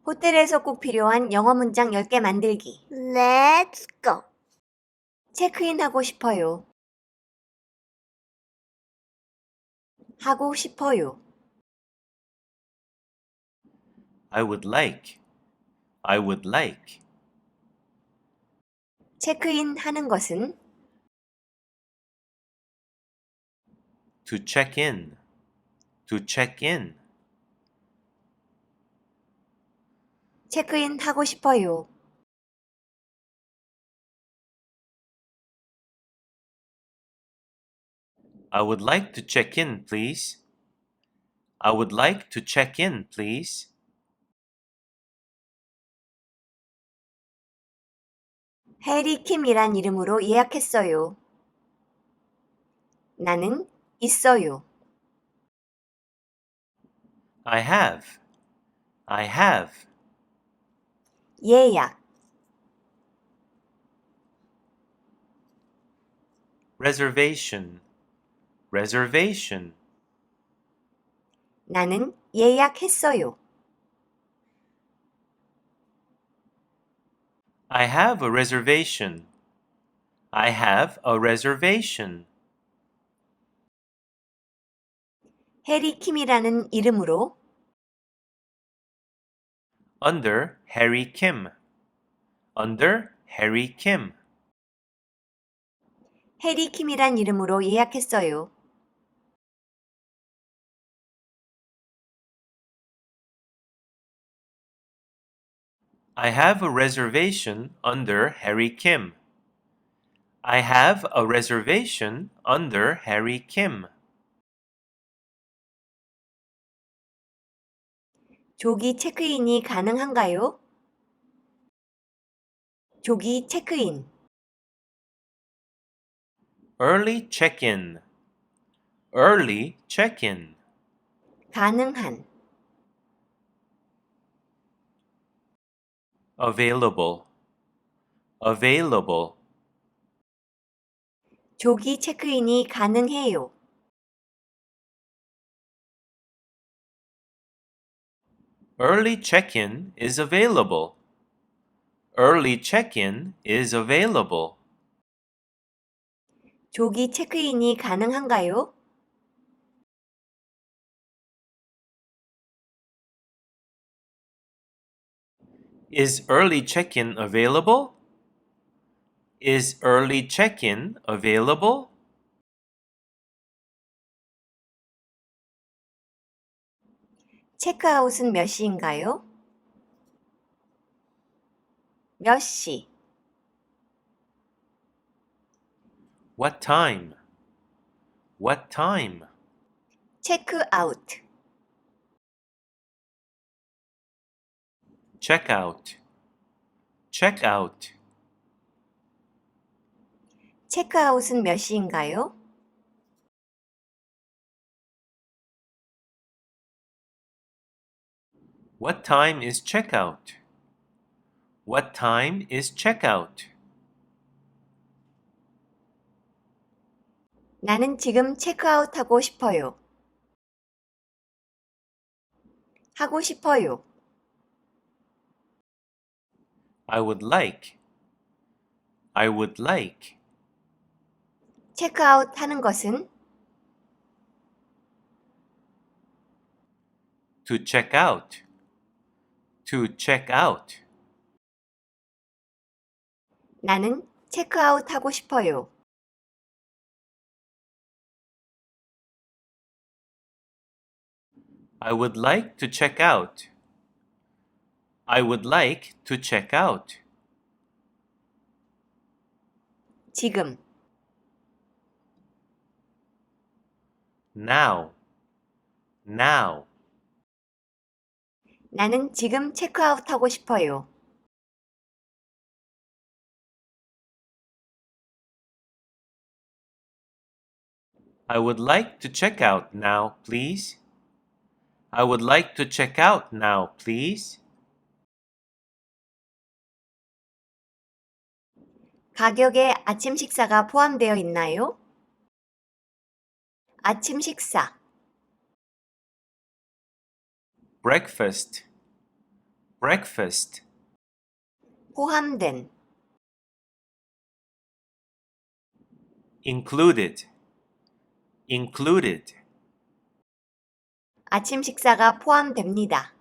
호텔에서 꼭 필요한 영어 문장 10개 만들기. Let's go. 체크인하고 싶어요. 하고 싶어요. I would like. I would like. 체크인 하는 것은 To check in. To check in. 체크인 하고 싶어요. I would like to check in, please. I would like to check in, please. 해리 킴이란 이름으로 예약했어요. 나는 있어요. I have. I have. 예약. Reservation. Reservation. 나는 예약했어요. I have a reservation. I have a reservation. 해리 킴이라는 이름으로 Under Harry Kim. Under Harry Kim. 해리 킴이란 이름으로 예약했어요. I have a reservation under Harry Kim. I have a reservation under Harry Kim. 조기 체크인이 가능한가요? 조기 체크인. Early check-in. Early check-in. 가능한. Available. Available. 조기 체크인이 가능해요. Early check-in is available. Early check-in is available. 조기 체크인이 가능한가요? Is early check-in available? Is early check-in available? 체크아웃은 몇 시인가요? 몇 시? What time? What time? 체크아웃. Check out. Check out. 체크아웃은 몇 시인가요? What time is checkout? What time is checkout? 나는 지금 체크아웃하고 싶어요. 하고 싶어요. I would like. I would like. 체크아웃 하는 것은 To check out. To check out. 나는 체크아웃하고 싶어요. I would like to check out. I would like to check out. 지금. Now. Now. 나는 지금 체크아웃하고 싶어요. I would like to check out now, please. I would like to check out now, please. 가격에 아침 식사가 포함되어 있나요? 아침 식사. Breakfast. breakfast, 포함된, included, included, 아침 식사가 포함됩니다.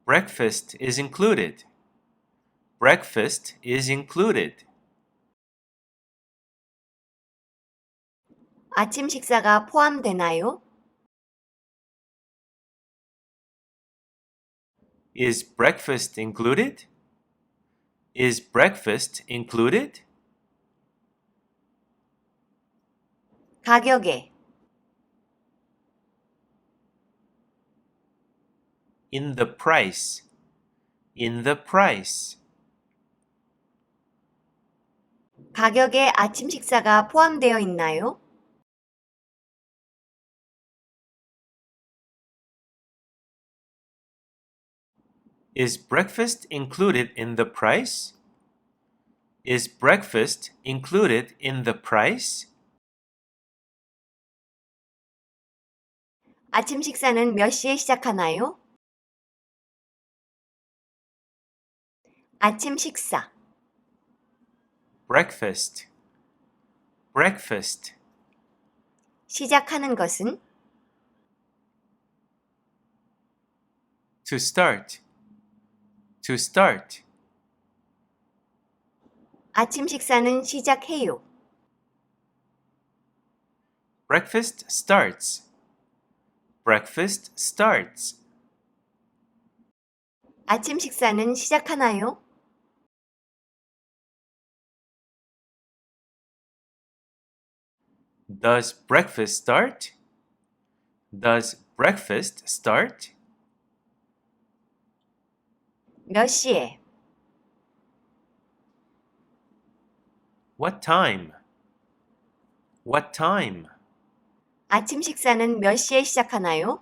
breakfast is included, breakfast is included, 아침 식사가 포함되나요? is breakfast included? Is breakfast included? 가격에, In the price, in the price, 가격에 아침 식사가 포함되어 있나요? is breakfast included in the price? Is breakfast included in the price? 아침 식사는 몇 시에 시작하나요? 아침 식사, breakfast, breakfast, 시작하는 것은 to start, to start, 아침 식사는 시작해요. breakfast starts, breakfast starts, 아침 식사는 시작하나요? does breakfast start? Does breakfast start? 몇 시에? What time? What time? 아침 식사는 몇 시에 시작하나요?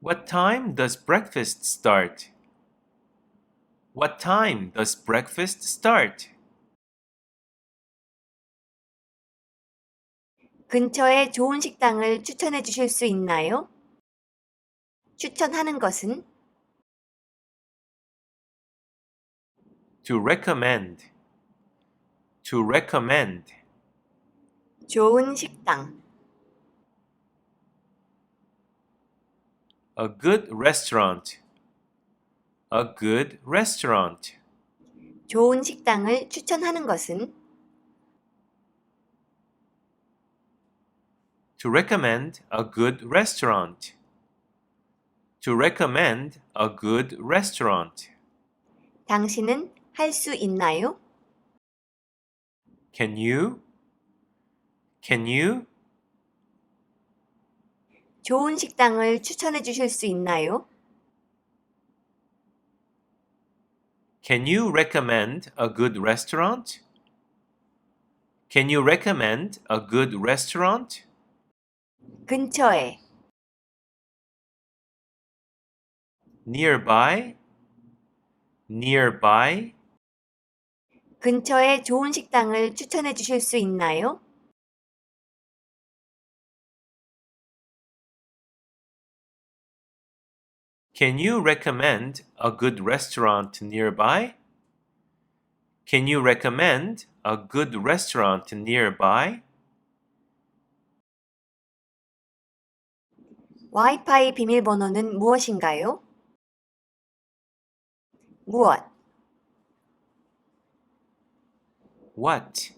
What time does breakfast start? What time does breakfast start? 근처에 좋은 식당을 추천해 주실 수 있나요? 추천하는 것은 To recommend. To recommend. 좋은 식당, A good restaurant. A good restaurant. 좋은 식당을 추천하는 것은 To recommend a good restaurant. To recommend a good restaurant. 당신은 할 수 있나요? Can you? Can you? 좋은 식당을 추천해 주실 수 있나요? Can you recommend a good restaurant? Can you recommend a good restaurant? 근처에, Nearby? Nearby? 근처에 좋은 식당을 추천해 주실 수 있나요? Can you recommend a good restaurant nearby? Can you recommend a good restaurant nearby? 와이파이 비밀번호는 무엇인가요? 무엇? What?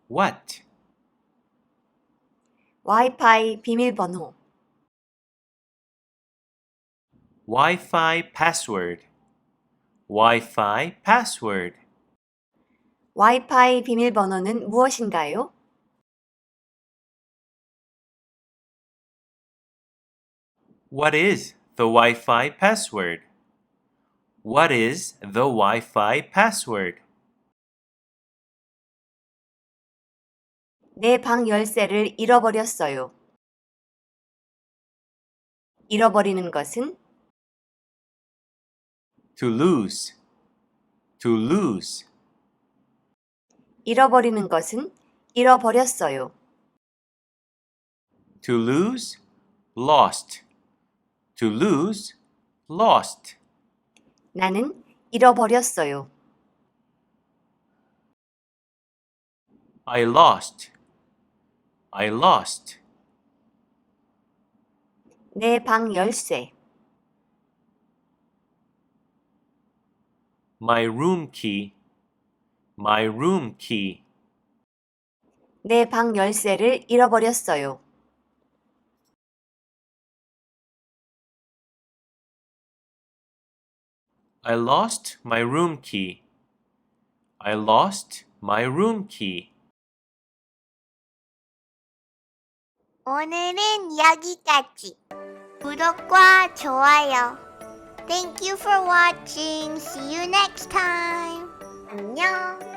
What? 와이파이 비밀번호, Wi-Fi password. Wi-Fi password. 와이파이 비밀번호는 무엇인가요? What is the Wi-Fi password? What is the Wi-Fi password? 내 방 열쇠를 잃어버렸어요. 잃어버리는 것은 To lose. To lose. 잃어버리는 것은 잃어버렸어요. To lose, lost. To lose, lost. 나는 잃어버렸어요. I lost. I lost. 내 방 열쇠. My room key. My room key. 내 방 열쇠를 잃어버렸어요. I lost my room key. I lost my room key. 오늘은 여기까지. 구독과 좋아요. Thank you for watching. See you next time. 안녕.